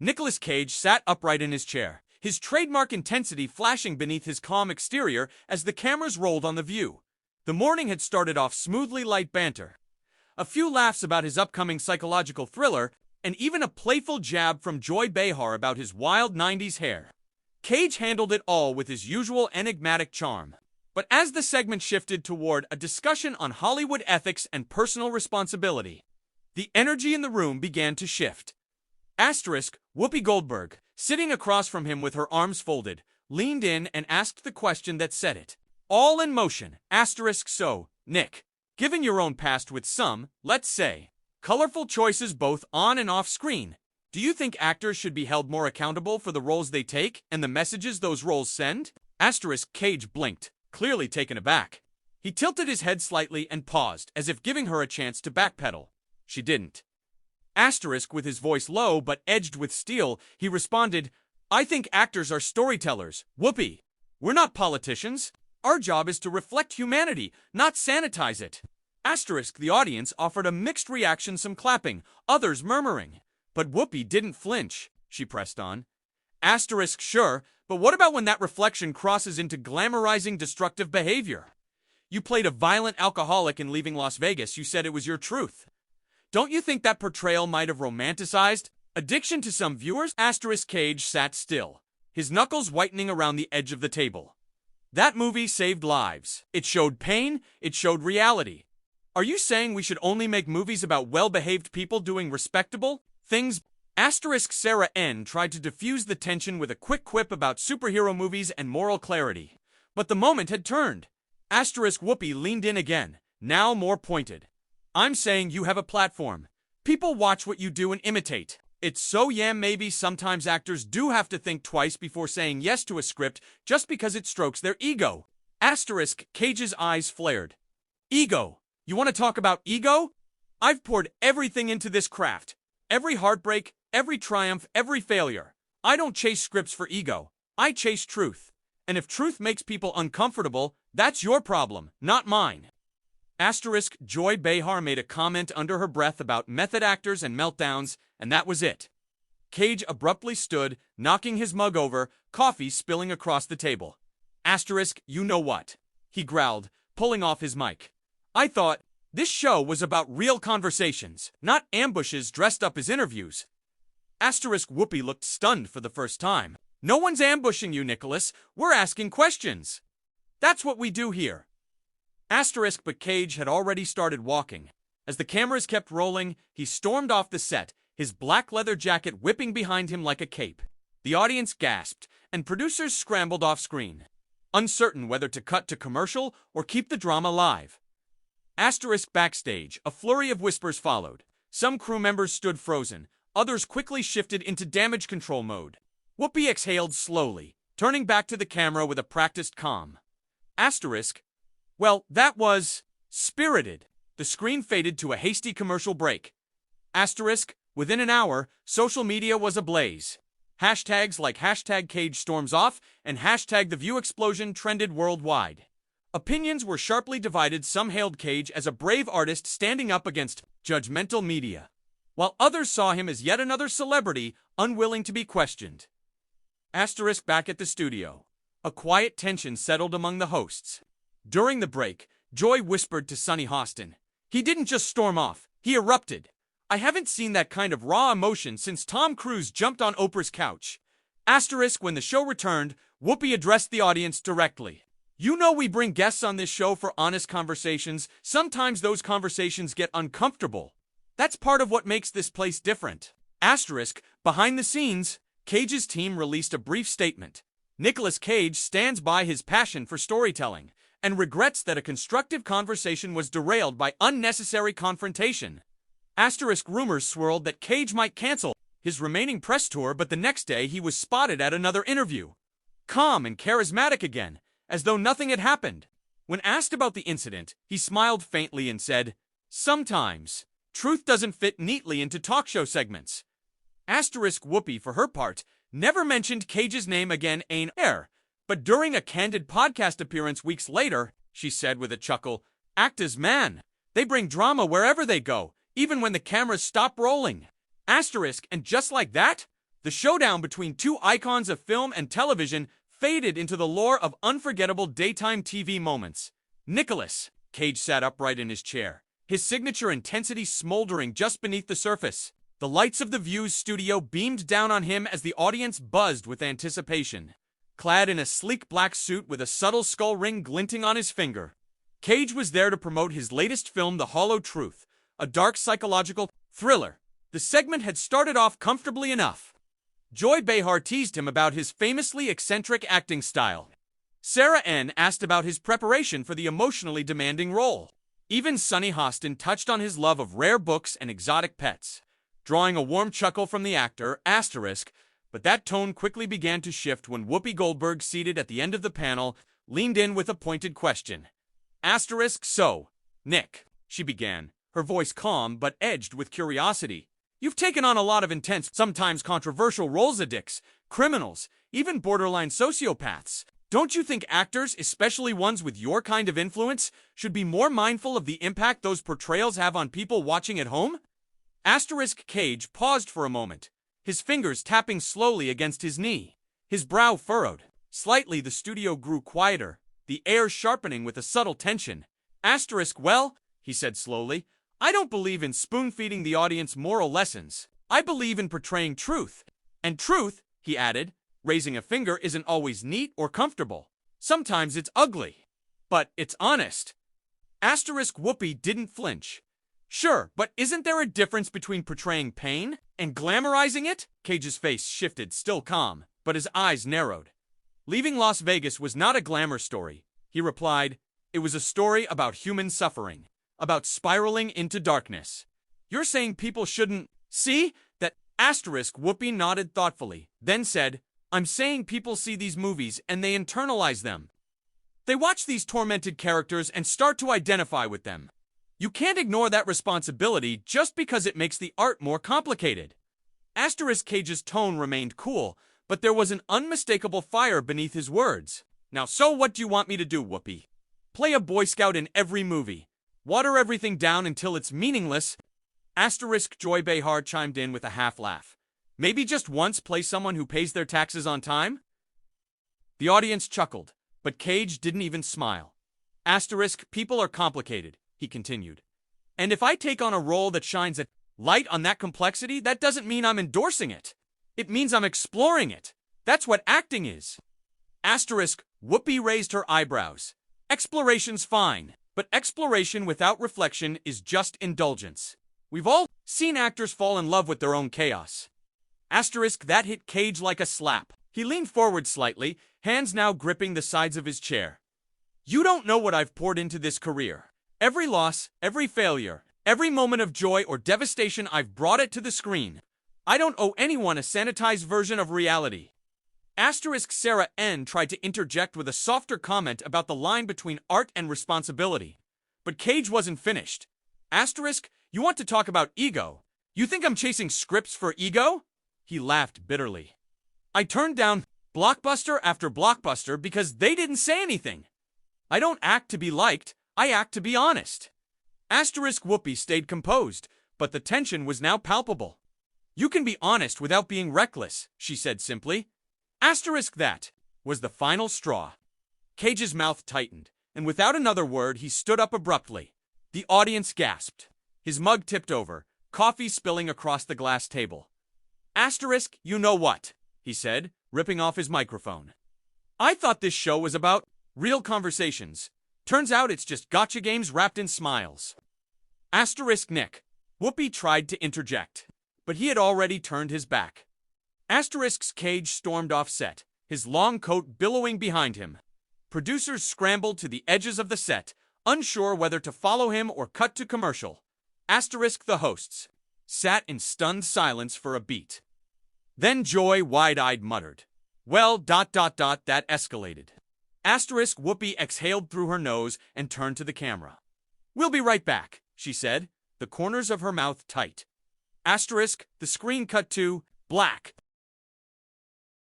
Nicolas Cage sat upright in his chair, his trademark intensity flashing beneath his calm exterior as the cameras rolled on the view. The morning had started off smoothly, light banter. A few laughs about his upcoming psychological thriller, and even a playful jab from Joy Behar about his wild 90s hair. Cage handled it all with his usual enigmatic charm. But as the segment shifted toward a discussion on Hollywood ethics and personal responsibility, the energy in the room began to shift. Whoopi Goldberg, sitting across from him with her arms folded, leaned in and asked the question that set it all in motion. So, Nick, given your own past with some, let's say, colorful choices both on and off screen, do you think actors should be held more accountable for the roles they take and the messages those roles send? Cage blinked, clearly taken aback. He tilted his head slightly and paused, as if giving her a chance to backpedal. She didn't. With his voice low but edged with steel, he responded, I think actors are storytellers, Whoopi. We're not politicians. Our job is to reflect humanity, not sanitize it. The audience offered a mixed reaction, some clapping, others murmuring. But Whoopi didn't flinch, she pressed on. Sure, but what about when that reflection crosses into glamorizing destructive behavior? You played a violent alcoholic in Leaving Las Vegas. You said it was your truth. Don't you think that portrayal might have romanticized addiction to some viewers? Cage sat still, his knuckles whitening around the edge of the table. That movie saved lives. It showed pain, it showed reality. Are you saying we should only make movies about well-behaved people doing respectable things? Sarah N. tried to diffuse the tension with a quick quip about superhero movies and moral clarity. But the moment had turned. Whoopi leaned in again, now more pointed. I'm saying you have a platform. People watch what you do and imitate. It's so maybe sometimes actors do have to think twice before saying yes to a script just because it strokes their ego. Cage's eyes flared. Ego? You want to talk about ego? I've poured everything into this craft. Every heartbreak, every triumph, every failure. I don't chase scripts for ego. I chase truth. And if truth makes people uncomfortable, that's your problem, not mine. Joy Behar made a comment under her breath about method actors and meltdowns, and that was it. Cage abruptly stood, knocking his mug over, coffee spilling across the table. You know what? He growled, pulling off his mic. I thought this show was about real conversations, not ambushes dressed up as interviews. Whoopi looked stunned for the first time. No one's ambushing you, Nicholas. We're asking questions. That's what we do here. But Cage had already started walking. As the cameras kept rolling, he stormed off the set, his black leather jacket whipping behind him like a cape. The audience gasped, and producers scrambled off screen, uncertain whether to cut to commercial or keep the drama live. Backstage, a flurry of whispers followed. Some crew members stood frozen, others quickly shifted into damage control mode. Whoopi exhaled slowly, turning back to the camera with a practiced calm. Well, that was spirited. The screen faded to a hasty commercial break. Within an hour, social media was ablaze. Hashtags like #CageStormsOff and #TheViewExplosion trended worldwide. Opinions were sharply divided. Some hailed Cage as a brave artist standing up against judgmental media, while others saw him as yet another celebrity unwilling to be questioned. Back at the studio, a quiet tension settled among the hosts. During the break, Joy whispered to Sunny Hostin, he didn't just storm off, he erupted. I haven't seen that kind of raw emotion since Tom Cruise jumped on Oprah's couch. When the show returned, Whoopi addressed the audience directly. You know we bring guests on this show for honest conversations. Sometimes those conversations get uncomfortable. That's part of what makes this place different. Behind the scenes, Cage's team released a brief statement. Nicolas Cage stands by his passion for storytelling and regrets that a constructive conversation was derailed by unnecessary confrontation. Rumors swirled that Cage might cancel his remaining press tour, but the next day he was spotted at another interview. Calm and charismatic again, as though nothing had happened. When asked about the incident, he smiled faintly and said, sometimes, truth doesn't fit neatly into talk show segments. Whoopi, for her part, never mentioned Cage's name again on air. But during a candid podcast appearance weeks later, she said with a chuckle, actors, man, they bring drama wherever they go, even when the cameras stop rolling. And just like that, The showdown between two icons of film and television faded into the lore of unforgettable daytime TV moments. Nicolas Cage sat upright in his chair, his signature intensity smoldering just beneath the surface. The lights of the View's studio beamed down on him as the audience buzzed with anticipation. Clad in a sleek black suit with a subtle skull ring glinting on his finger, Cage was there to promote his latest film, The Hollow Truth, a dark psychological thriller. The segment had started off comfortably enough. Joy Behar teased him about his famously eccentric acting style. Sarah N. asked about his preparation for the emotionally demanding role. Even Sunny Hostin touched on his love of rare books and exotic pets, drawing a warm chuckle from the actor, asterisk, but that tone quickly began to shift when Whoopi Goldberg, seated at the end of the panel, leaned in with a pointed question. Asterisk, so, Nick, she began, her voice calm but edged with curiosity. You've taken on a lot of intense, sometimes controversial roles, addicts, criminals, even borderline sociopaths. Don't you think actors, especially ones with your kind of influence, should be more mindful of the impact those portrayals have on people watching at home? Asterisk Cage paused for a moment, his fingers tapping slowly against his knee, his brow furrowed. Slightly the studio grew quieter, the air sharpening with a subtle tension. Asterisk, well, he said slowly, I don't believe in spoon-feeding the audience moral lessons. I believe in portraying truth. And truth, he added, raising a finger, isn't always neat or comfortable. Sometimes it's ugly. But it's honest. Asterisk Whoopi didn't flinch. Sure, but isn't there a difference between portraying pain and glamorizing it? Cage's face shifted, still calm, but his eyes narrowed. Leaving Las Vegas was not a glamour story, he replied. It was a story about human suffering, about spiraling into darkness. You're saying people shouldn't see that? Asterisk Whoopi nodded thoughtfully, then said, I'm saying people see these movies and they internalize them. They watch these tormented characters and start to identify with them. You can't ignore that responsibility just because it makes the art more complicated. Asterisk Cage's tone remained cool, but there was an unmistakable fire beneath his words. Now, so what do you want me to do, Whoopi? Play a Boy Scout in every movie? Water everything down until it's meaningless? Asterisk Joy Behar chimed in with a half laugh. Maybe just once play someone who pays their taxes on time? The audience chuckled, but Cage didn't even smile. Asterisk, people are complicated, he continued. And if I take on a role that shines a light on that complexity, that doesn't mean I'm endorsing it. It means I'm exploring it. That's what acting is. Asterisk, Whoopi raised her eyebrows. Exploration's fine, but exploration without reflection is just indulgence. We've all seen actors fall in love with their own chaos. Asterisk, that hit Cage like a slap. He leaned forward slightly, hands now gripping the sides of his chair. You don't know what I've poured into this career. Every loss, every failure, every moment of joy or devastation, I've brought it to the screen. I don't owe anyone a sanitized version of reality. Asterisk Sarah N. tried to interject with a softer comment about the line between art and responsibility. But Cage wasn't finished. Asterisk, you want to talk about ego? You think I'm chasing scripts for ego? He laughed bitterly. I turned down blockbuster after blockbuster because they didn't say anything. I don't act to be liked, I act to be honest. Asterisk Whoopi stayed composed, but the tension was now palpable. You can be honest without being reckless, she said simply. Asterisk, that was the final straw. Cage's mouth tightened, and without another word he stood up abruptly. The audience gasped. His mug tipped over, coffee spilling across the glass table. Asterisk, you know what? He said, ripping off his microphone. I thought this show was about real conversations. Turns out it's just gotcha games wrapped in smiles. Asterisk Nick. Whoopi tried to interject, but he had already turned his back. Asterisk's Cage stormed off set, his long coat billowing behind him. Producers scrambled to the edges of the set, unsure whether to follow him or cut to commercial. Asterisk the hosts sat in stunned silence for a beat. Then Joy, wide-eyed, muttered, well, that escalated. Asterisk Whoopi exhaled through her nose and turned to the camera. We'll be right back, she said, the corners of her mouth tight. Asterisk, the screen cut to black.